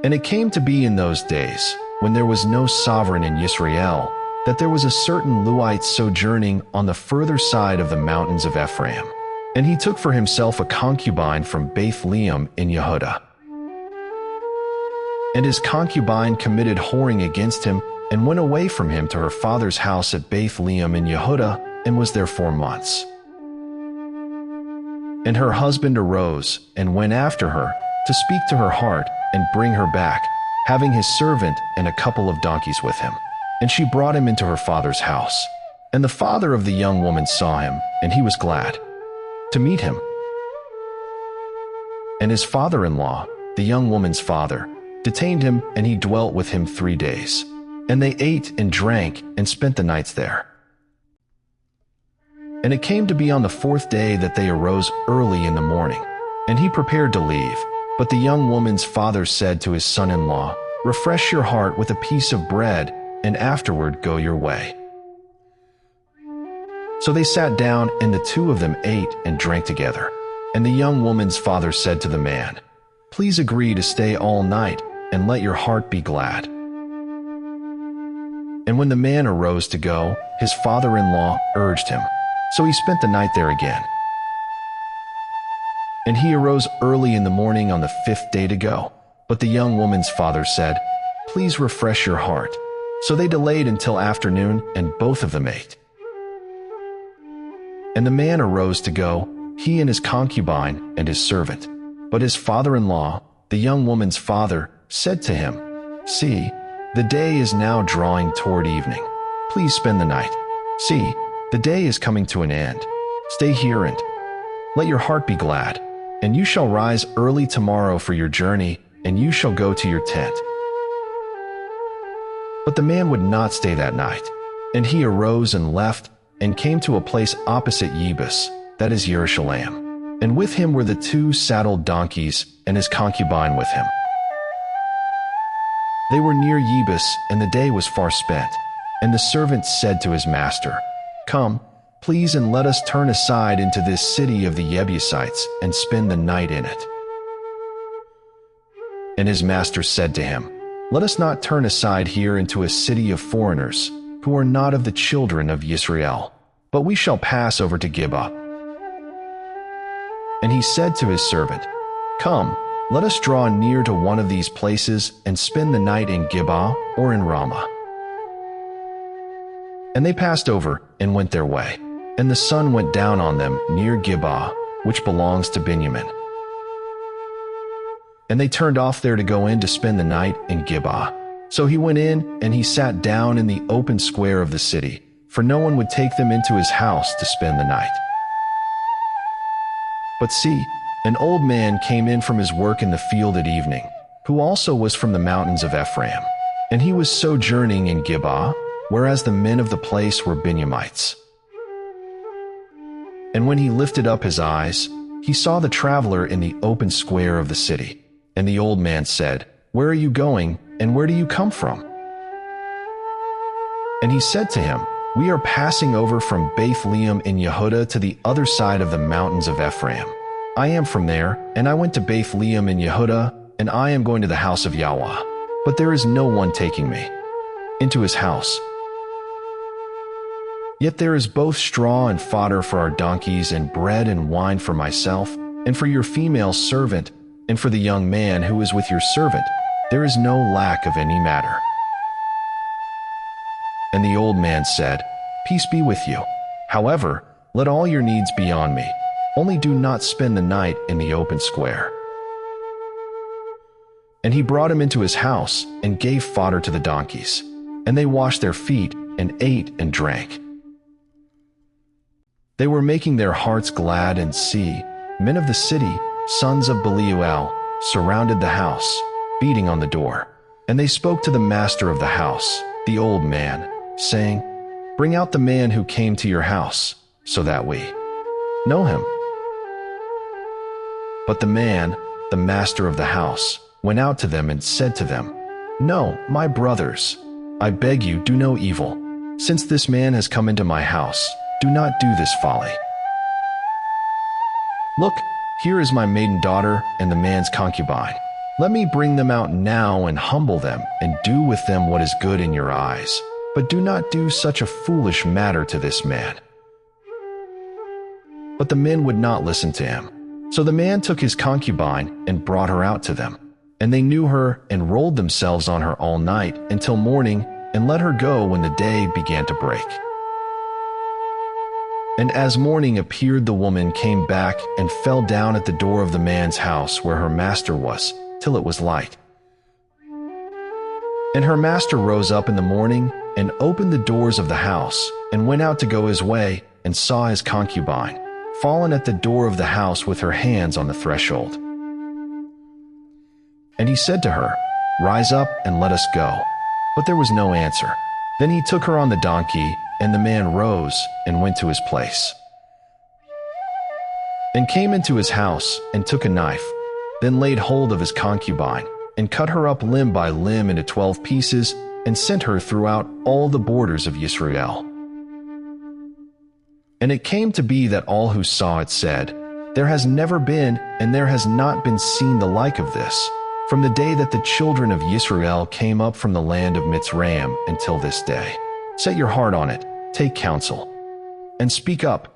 And it came to be in those days, when there was no sovereign in Israel, that there was a certain Lew White sojourning on the further side of the mountains of Ephraim. And he took for himself a concubine from Bethlehem in Yehudah. And his concubine committed whoring against him, and went away from him to her father's house at Bethlehem in Yehudah, and was there 4 months. And her husband arose, and went after her, to speak to her heart, and bring her back, having his servant and a couple of donkeys with him. And she brought him into her father's house. And the father of the young woman saw him, and he was glad to meet him. And his father-in-law, the young woman's father, detained him, and he dwelt with him 3 days. And they ate and drank, and spent the nights there. And it came to be on the 4th day that they arose early in the morning, and he prepared to leave. But the young woman's father said to his son-in-law, "Refresh your heart with a piece of bread, and afterward go your way." So they sat down, and the 2 of them ate and drank together. And the young woman's father said to the man, "Please agree to stay all night, and let your heart be glad." And when the man arose to go, his father-in-law urged him. So he spent the night there again. And he arose early in the morning on the 5th day to go. But the young woman's father said, "Please refresh your heart." So they delayed until afternoon, and both of them ate. And the man arose to go, he and his concubine and his servant. But his father-in-law, the young woman's father, said to him, "See, the day is now drawing toward evening. Please spend the night. See, the day is coming to an end. Stay here and let your heart be glad. And you shall rise early tomorrow for your journey, and you shall go to your tent." But the man would not stay that night. And he arose and left, and came to a place opposite Yebus, that is Jerusalem. And with him were the 2 saddled donkeys, and his concubine with him. They were near Yebus, and the day was far spent. And the servant said to his master, "Come, please, and let us turn aside into this city of the Jebusites, and spend the night in it." And his master said to him, "Let us not turn aside here into a city of foreigners, who are not of the children of Israel, but we shall pass over to Gibeah." And he said to his servant, "Come, let us draw near to one of these places, and spend the night in Gibeah or in Ramah." And they passed over, and went their way. And the sun went down on them near Gibeah, which belongs to Benjamin. And they turned off there to go in to spend the night in Gibeah. So he went in, and he sat down in the open square of the city, for no one would take them into his house to spend the night. But see, an old man came in from his work in the field at evening, who also was from the mountains of Ephraim. And he was sojourning in Gibeah, whereas the men of the place were Benjamites. And when he lifted up his eyes, he saw the traveler in the open square of the city. And the old man said, "Where are you going, and where do you come from?" And he said to him, "We are passing over from Bethlehem in Yehudah to the other side of the mountains of Ephraim. I am from there, and I went to Bethlehem in Yehudah, and I am going to the house of Yahweh. But there is no one taking me into his house. Yet there is both straw and fodder for our donkeys, and bread and wine for myself, and for your female servant, and for the young man who is with your servant. There is no lack of any matter." And the old man said, "Peace be with you. However, let all your needs be on me. Only do not spend the night in the open square." And he brought him into his house, and gave fodder to the donkeys. And they washed their feet, and ate and drank. They were making their hearts glad, and see, men of the city, sons of Belial, surrounded the house, beating on the door. And they spoke to the master of the house, the old man, saying, "Bring out the man who came to your house, so that we know him." But the man, the master of the house, went out to them and said to them, "No, my brothers, I beg you, do no evil. Since this man has come into my house, do not do this folly. Look, here is my maiden daughter and the man's concubine. Let me bring them out now and humble them, and do with them what is good in your eyes. But do not do such a foolish matter to this man." But the men would not listen to him. So the man took his concubine and brought her out to them. And they knew her and rolled themselves on her all night until morning, and let her go when the day began to break. And as morning appeared, the woman came back and fell down at the door of the man's house where her master was, till it was light. And her master rose up in the morning and opened the doors of the house, and went out to go his way, and saw his concubine fallen at the door of the house with her hands on the threshold. And he said to her, "Rise up and let us go." But there was no answer. Then he took her on the donkey, and the man rose and went to his place, and came into his house, and took a knife, then laid hold of his concubine, and cut her up limb by limb into 12 pieces, and sent her throughout all the borders of Israel. And it came to be that all who saw it said, "There has never been, and there has not been seen the like of this, from the day that the children of Israel came up from the land of Mitzrayim until this day. Set your heart on it, take counsel, and speak up,